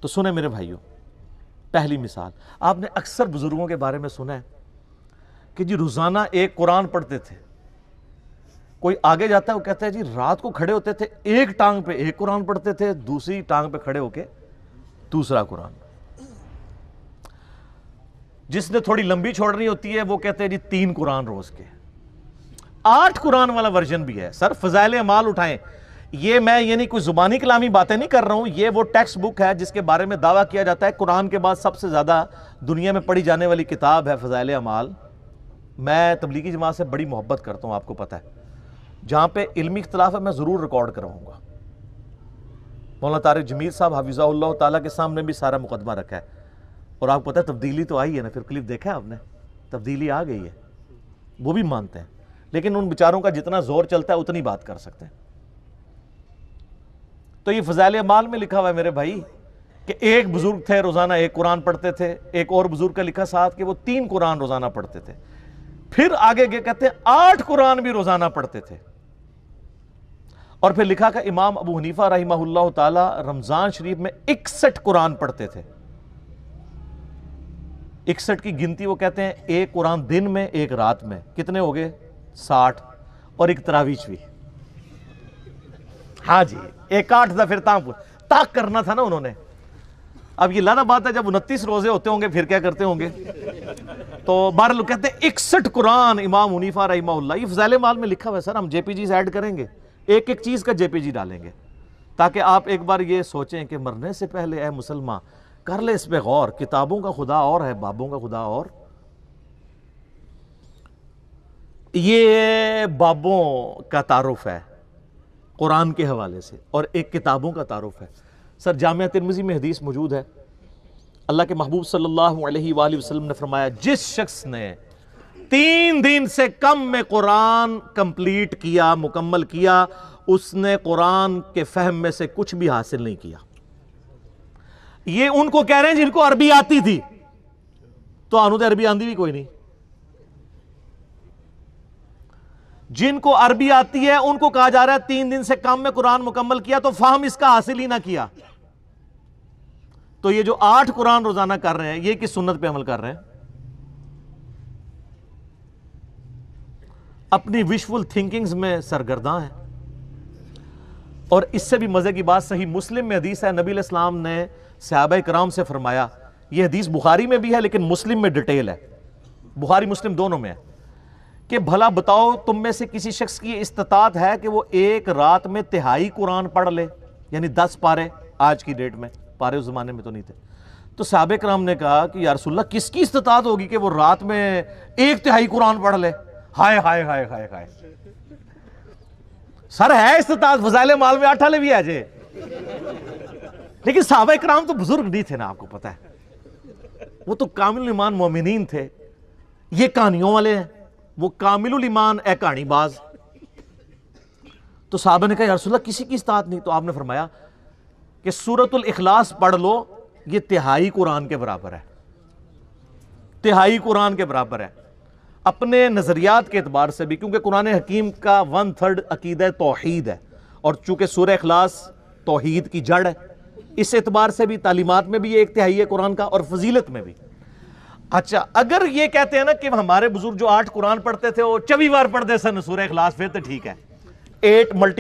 تو سنیں میرے بھائیوں، پہلی مثال، آپ نے اکثر بزرگوں کے بارے میں سنا ہے کہ جی روزانہ ایک قرآن پڑھتے تھے. کوئی آگے جاتا ہے وہ کہتا ہے جی رات کو کھڑے ہوتے تھے، ایک ٹانگ پہ ایک قرآن پڑھتے تھے، دوسری ٹانگ پہ کھڑے ہو کے دوسرا قرآن. جس نے تھوڑی لمبی چھوڑنی ہوتی ہے وہ کہتے ہیں جی 3 قرآن روز کے. 8 قرآن والا ورژن بھی ہے. سر فضائل اعمال اٹھائیں، یہ میں یعنی کوئی زبانی کلامی باتیں نہیں کر رہا ہوں، یہ وہ ٹیکسٹ بک ہے جس کے بارے میں دعویٰ کیا جاتا ہے قرآن کے بعد سب سے زیادہ دنیا میں پڑھی جانے والی کتاب ہے فضائل اعمال. میں تبلیغی جماعت سے بڑی محبت کرتا ہوں، آپ کو پتہ ہے. جہاں پہ علمی اختلاف ہے میں ضرور ریکارڈ کرواؤں گا. مولانا طارق جمیل صاحب حفظہ اللہ تعالیٰ کے سامنے بھی سارا مقدمہ رکھا ہے. اور آپ کو پتہ ہے تبدیلی تو آئی ہے نا، پھر کلپ دیکھا ہے آپ نے، تبدیلی آ گئی ہے، وہ بھی مانتے ہیں. لیکن ان بیچاروں کا جتنا زور چلتا ہے اتنی بات کر سکتے ہیں. تو یہ فضائل اعمال میں لکھا ہوا ہے میرے بھائی کہ ایک بزرگ تھے روزانہ ایک قرآن پڑھتے تھے. ایک اور بزرگ کا لکھا ساتھ کہ وہ 3 قرآن روزانہ پڑھتے تھے. پھر آگے کہتے ہیں 8 قرآن بھی روزانہ پڑھتے تھے. اور پھر لکھا کہ امام ابو حنیفہ رحمہ اللہ تعالی رمضان شریف میں 61 قرآن پڑھتے تھے. 61 کی گنتی وہ کہتے ہیں ایک قرآن دن میں ایک رات میں. کتنے ہو گئے؟ 60. اور ایک تراویح بھی. ہاں جی، ایک 8 تھا، پھر تاک کرنا تھا نا انہوں نے. اب یہ لانا بات ہے جب 29 روزے ہوتے ہوں گے پھر کیا کرتے ہوں گے. تو بہرحال لوگ کہتے ہیں 61 قرآن امام حنیفہ رحمہ اللہ. یہ فضائل اعمال میں لکھا ہوا ہے سر. ہم جے پی جیز ایڈ کریں گے، ایک ایک چیز کا جے پی جی ڈالیں گے تاکہ آپ ایک بار یہ سوچیں کہ مرنے سے پہلے اے مسلمان کر لے اس پہ غور. کتابوں کا خدا اور ہے، بابوں کا خدا اور. یہ بابوں کا تعارف ہے قرآن کے حوالے سے اور ایک کتابوں کا تعارف ہے. سر جامعہ ترمذی میں حدیث موجود ہے، اللہ کے محبوب صلی اللہ علیہ وآلہ وسلم نے فرمایا جس شخص نے 3 دن سے کم میں قرآن کمپلیٹ کیا، مکمل کیا، اس نے قرآن کے فہم میں سے کچھ بھی حاصل نہیں کیا. یہ ان کو کہہ رہے ہیں جن کو عربی آتی تھی، تو آنو تو عربی آندھی بھی کوئی نہیں. جن کو عربی آتی ہے ان کو کہا جا رہا ہے 3 دن سے کم میں قرآن مکمل کیا تو فہم اس کا حاصل ہی نہ کیا. تو یہ جو 8 قرآن روزانہ کر رہے ہیں یہ کس سنت پہ عمل کر رہے ہیں؟ اپنی وشفل تھنکنگز میں سرگرداں ہیں. اور اس سے بھی مزے کی بات صحیح مسلم میں حدیث ہے، نبی علیہ السلام نے صحابہ کرام سے فرمایا، یہ حدیث بخاری میں بھی ہے لیکن مسلم میں ڈیٹیل ہے، بخاری مسلم دونوں میں ہے، کہ بھلا بتاؤ تم میں سے کسی شخص کی استطاعت ہے کہ وہ ایک رات میں 1/3 قرآن پڑھ لے، یعنی 10 پارے. آج کی ڈیٹ میں پارے اس زمانے میں تو نہیں تھے. تو صحابہ کرام نے کہا کہ یا رسول اللہ کس کی استطاعت ہوگی کہ وہ رات میں 1/3 قرآن پڑھ لے؟ ہائے ہائے ہائے ہائے ہائے. سر ہے استطاعت، فضائل اعمال میں 8 والے بھی ہے جے، لیکن صحابہ کرام تو بزرگ نہیں تھے نا، آپ کو پتہ ہے وہ تو کامل الایمان مومنین تھے. یہ کہانیوں والے ہیں، وہ کامل الایمان اے کہانی باز. تو صحابہ نے کہا یا رسول اللہ کسی کی استطاعت نہیں. تو آپ نے فرمایا کہ سورۃ الاخلاص پڑھ لو، یہ 1/3 قرآن کے برابر ہے، 1/3 قرآن کے برابر ہے. اپنے نظریات کے اعتبار سے بھی، کیونکہ قرآن حکیم کا 1/3 عقیدہ توحید ہے، اور چونکہ سورہ اخلاص توحید کی جڑ ہے، اس اعتبار سے بھی تعلیمات میں بھی یہ 1/3 ہے قرآن کا، اور فضیلت میں بھی. اچھا اگر یہ کہتے ہیں نا کہ ہمارے بزرگ جو 8 قرآن پڑھتے تھے وہ 24 بار پڑھتے سن سورہ اخلاص، پھر تو ٹھیک ہے. 8 ×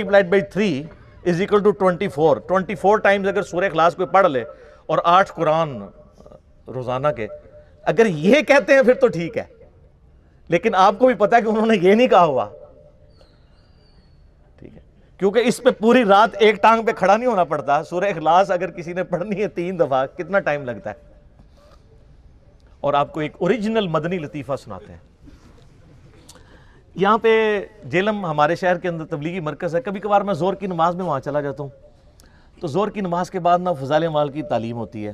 3 = 24. 24 ٹائمز اگر سورہ اخلاص کوئی پڑھ لے اور 8 قرآن روزانہ کے، اگر یہ کہتے ہیں پھر تو ٹھیک ہے. لیکن آپ کو بھی پتا ہے کہ انہوں نے یہ نہیں کہا ہوا، ٹھیک ہے، کیونکہ اس پہ پوری رات ایک ٹانگ پہ کھڑا نہیں ہونا پڑتا. سورہ اخلاص اگر کسی نے پڑھنی ہے 3 دفعہ کتنا ٹائم لگتا ہے. اور آپ کو ایک اوریجنل مدنی لطیفہ سناتے ہیں. یہاں پہ جیلم ہمارے شہر کے اندر تبلیغی مرکز ہے. کبھی کبھار میں زور کی نماز میں وہاں چلا جاتا ہوں. تو زور کی نماز کے بعد فضائل اعمال کی تعلیم ہوتی ہے.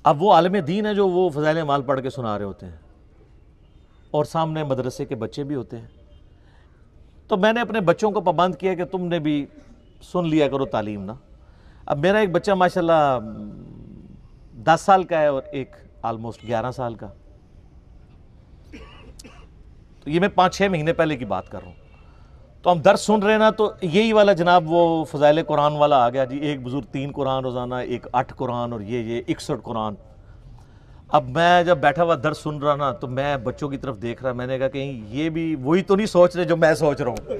اب وہ عالم دین ہے جو وہ فضائل اعمال پڑھ کے سنا رہے ہوتے ہیں، اور سامنے مدرسے کے بچے بھی ہوتے ہیں. تو میں نے اپنے بچوں کو پابند کیا کہ تم نے بھی سن لیا کرو تعلیم نا. اب میرا ایک بچہ ماشاءاللہ 10 سال کا ہے اور ایک آلموسٹ 11 سال کا. تو یہ میں 5-6 مہینے پہلے کی بات کر رہا ہوں. تو ہم درس سن رہے نا تو یہی والا جناب وہ فضائل قرآن والا آ گیا جی، ایک بزرگ 3 قرآن روزانہ، ایک 8 قرآن، اور یہ 61 قرآن۔ اب میں جب بیٹھا ہوا درس سن رہا نا تو میں بچوں کی طرف دیکھ رہا، میں نے کہا کہیں یہ بھی وہی تو نہیں سوچ رہے جو میں سوچ رہا ہوں۔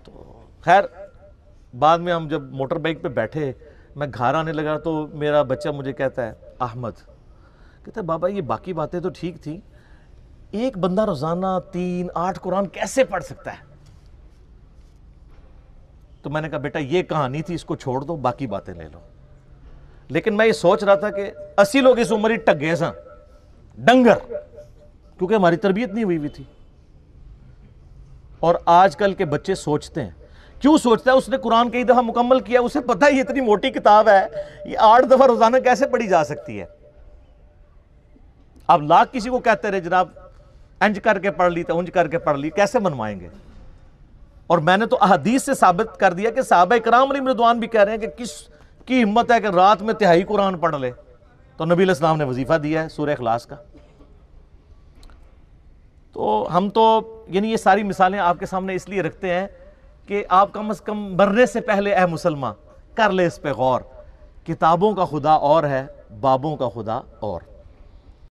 تو خیر بعد میں ہم جب موٹر بائک پہ بیٹھے، میں گھر آنے لگا تو میرا بچہ مجھے کہتا ہے، احمد کہتا ہے بابا یہ باقی باتیں تو ٹھیک تھیں، ایک بندہ روزانہ 3 8 قرآن کیسے پڑھ سکتا ہے؟ تو میں نے کہا بیٹا یہ کہانی تھی، اس کو چھوڑ دو، باقی باتیں لے لو۔ لیکن میں یہ سوچ رہا تھا کہ 80 لوگ اس عمر ہی ٹگے ساں ڈنگر، کیونکہ ہماری تربیت نہیں ہوئی تھی۔ اور آج کل کے بچے سوچتے ہیں، کیوں سوچتا ہے؟ اس نے قرآن کئی دفعہ مکمل کیا، اسے پتہ ہے یہ اتنی موٹی کتاب ہے، یہ 8 دفعہ روزانہ کیسے پڑھی جا سکتی ہے؟ اب لاکھ کسی کو کہتے رہے جناب انج کر کے پڑھ لی، انج کر کے پڑھ لی، کیسے منوائیں گے؟ اور میں نے تو احادیث سے ثابت کر دیا کہ صحابہ کرام علیہم رضوان بھی کہہ رہے ہیں کہ کس کی ہمت ہے کہ رات میں تہائی قرآن پڑھ لے؟ تو نبی علیہ السلام نے وظیفہ دیا ہے سورہ اخلاص کا۔ تو ہم تو یعنی یہ ساری مثالیں آپ کے سامنے اس لیے رکھتے ہیں کہ آپ کم از کم مرنے سے پہلے اے مسلمان کر لے اس پہ غور، کتابوں کا خدا اور ہے، بابوں کا خدا اور۔